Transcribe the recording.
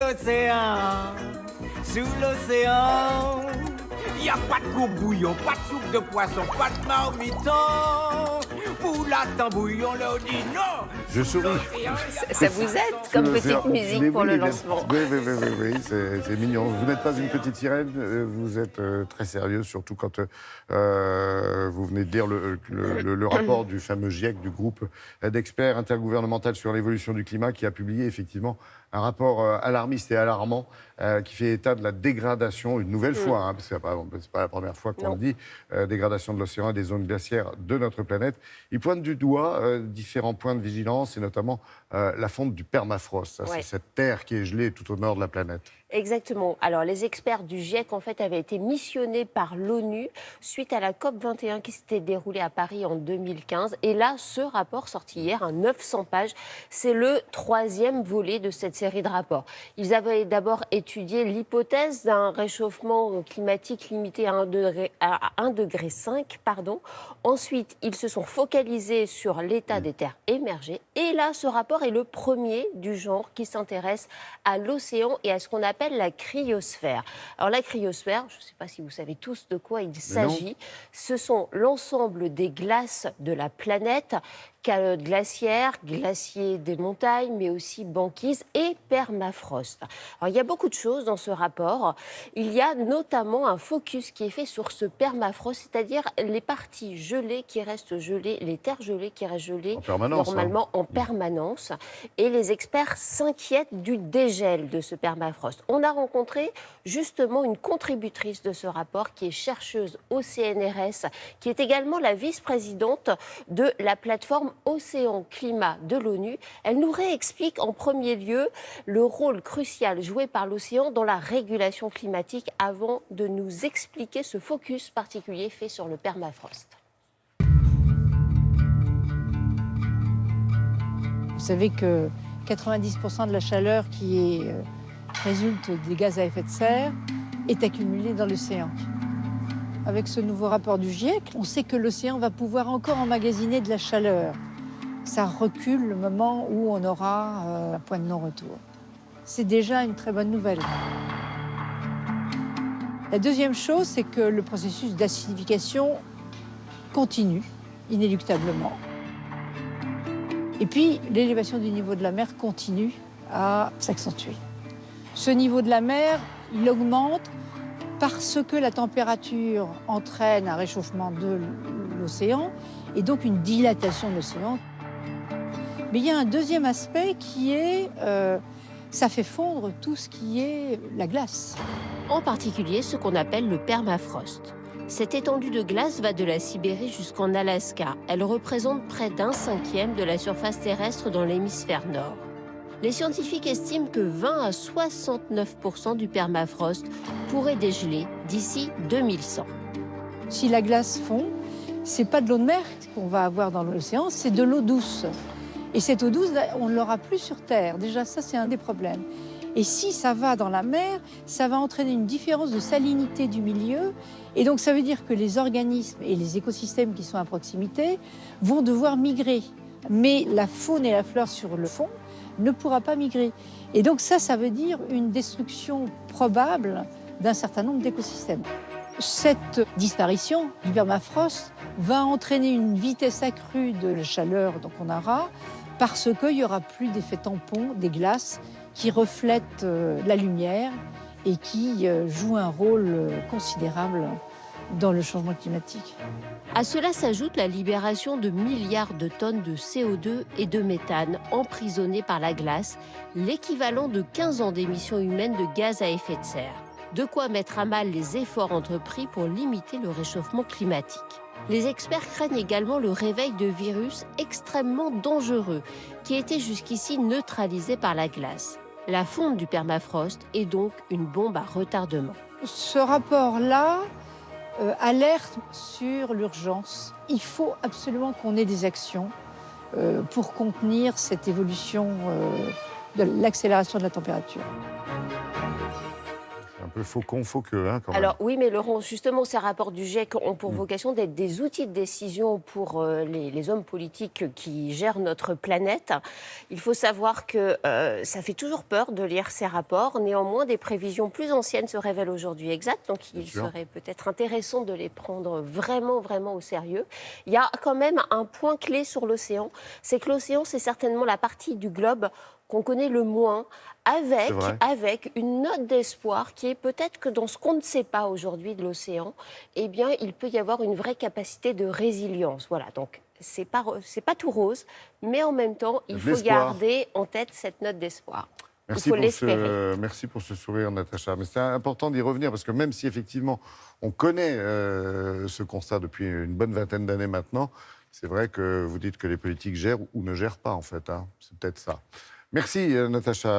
l'océan, sous l'océan. Y a pas de gros bouillon, pas de soupe de poisson, pas de marmiton. Pour la tambouillon, là, on dit non. Je souris. Ça vous aide comme petite musique pour le lancement. Oui, c'est mignon. Vous n'êtes pas une petite sirène, vous êtes très sérieux, surtout quand vous venez de lire le rapport du fameux GIEC, du groupe d'experts intergouvernemental sur l'évolution du climat, qui a publié effectivement un rapport alarmiste et alarmant qui fait état de la dégradation, une nouvelle fois, hein, parce que c'est pas la première fois qu'on le dit, dégradation de l'océan et des zones glaciaires de notre planète. Il pointe du doigt différents points de vigilance, et notamment la fonte du permafrost. C'est cette terre qui est gelée tout au nord de la planète. Exactement. Alors, les experts du GIEC, en fait, avaient été missionnés par l'ONU suite à la COP21 qui s'était déroulée à Paris en 2015. Et là, ce rapport sorti hier, 900 pages, c'est le 3e volet de cette série de rapports. Ils avaient d'abord étudié l'hypothèse d'un réchauffement climatique limité à 1,5 degré. Ensuite, ils se sont focalisés sur l'état des terres émergées. Et là, ce rapport est le premier du genre qui s'intéresse à l'océan et à ce qu'on appelle la cryosphère. Alors la cryosphère, je ne sais pas si vous savez tous de quoi il s'agit, ce sont l'ensemble des glaces de la planète, calottes glaciaires, glaciers des montagnes, mais aussi banquises et permafrost. Alors il y a beaucoup de choses dans ce rapport. Il y a notamment un focus qui est fait sur ce permafrost, c'est-à-dire les parties gelées qui restent gelées, les terres gelées qui restent gelées normalement en permanence. Et les experts s'inquiètent du dégel de ce permafrost. On a rencontré justement une contributrice de ce rapport qui est chercheuse au CNRS, qui est également la vice-présidente de la plateforme Océan Climat de l'ONU. Elle nous réexplique en premier lieu le rôle crucial joué par l'océan dans la régulation climatique avant de nous expliquer ce focus particulier fait sur le permafrost. Vous savez que 90% de la chaleur qui résulte des gaz à effet de serre est accumulée dans l'océan. Avec ce nouveau rapport du GIEC, on sait que l'océan va pouvoir encore emmagasiner de la chaleur. Ça recule le moment où on aura un point de non-retour. C'est déjà une très bonne nouvelle. La deuxième chose, c'est que le processus d'acidification continue inéluctablement. Et puis, l'élévation du niveau de la mer continue à s'accentuer. Ce niveau de la mer, il augmente parce que la température entraîne un réchauffement de l'océan et donc une dilatation de l'océan. Mais il y a un deuxième aspect qui est, ça fait fondre tout ce qui est la glace. En particulier ce qu'on appelle le permafrost. Cette étendue de glace va de la Sibérie jusqu'en Alaska. Elle représente près d'1/5 de la surface terrestre dans l'hémisphère nord. Les scientifiques estiment que 20 à 69% du permafrost pourrait dégeler d'ici 2100. Si la glace fond, c'est pas de l'eau de mer qu'on va avoir dans l'océan, c'est de l'eau douce. Et cette eau douce, on ne l'aura plus sur Terre. Déjà, ça, c'est un des problèmes. Et si ça va dans la mer, ça va entraîner une différence de salinité du milieu. Et donc, ça veut dire que les organismes et les écosystèmes qui sont à proximité vont devoir migrer. Mais la faune et la flore sur le fond ne pourra pas migrer. Et donc ça veut dire une destruction probable d'un certain nombre d'écosystèmes. Cette disparition du permafrost va entraîner une vitesse accrue de la chaleur qu'on aura parce qu'il n'y aura plus d'effet tampon des glaces qui reflètent la lumière et qui jouent un rôle considérable dans le changement climatique. À cela s'ajoute la libération de milliards de tonnes de CO2 et de méthane emprisonnés par la glace, l'équivalent de 15 ans d'émissions humaines de gaz à effet de serre. De quoi mettre à mal les efforts entrepris pour limiter le réchauffement climatique. Les experts craignent également le réveil de virus extrêmement dangereux qui étaient jusqu'ici neutralisés par la glace. La fonte du permafrost est donc une bombe à retardement. Ce rapport-là alerte sur l'urgence. Il faut absolument qu'on ait des actions pour contenir cette évolution de l'accélération de la température. Un peu faucon, faux queue, hein, quand même. Alors oui, mais Laurent, justement, ces rapports du GIEC ont pour vocation d'être des outils de décision pour les hommes politiques qui gèrent notre planète. Il faut savoir que ça fait toujours peur de lire ces rapports. Néanmoins, des prévisions plus anciennes se révèlent aujourd'hui exactes, donc il serait peut-être intéressant de les prendre vraiment, vraiment au sérieux. Il y a quand même un point clé sur l'océan, c'est que l'océan, c'est certainement la partie du globe qu'on connaît le moins, avec une note d'espoir qui est peut-être que dans ce qu'on ne sait pas aujourd'hui de l'océan, eh bien, il peut y avoir une vraie capacité de résilience. Voilà, donc c'est pas tout rose, mais en même temps, il faut garder en tête cette note d'espoir. Merci pour ce sourire, Natacha. Mais c'est important d'y revenir, parce que même si effectivement on connaît ce constat depuis une bonne vingtaine d'années maintenant, c'est vrai que vous dites que les politiques gèrent ou ne gèrent pas, en fait. Hein. C'est peut-être ça. Merci, Natacha.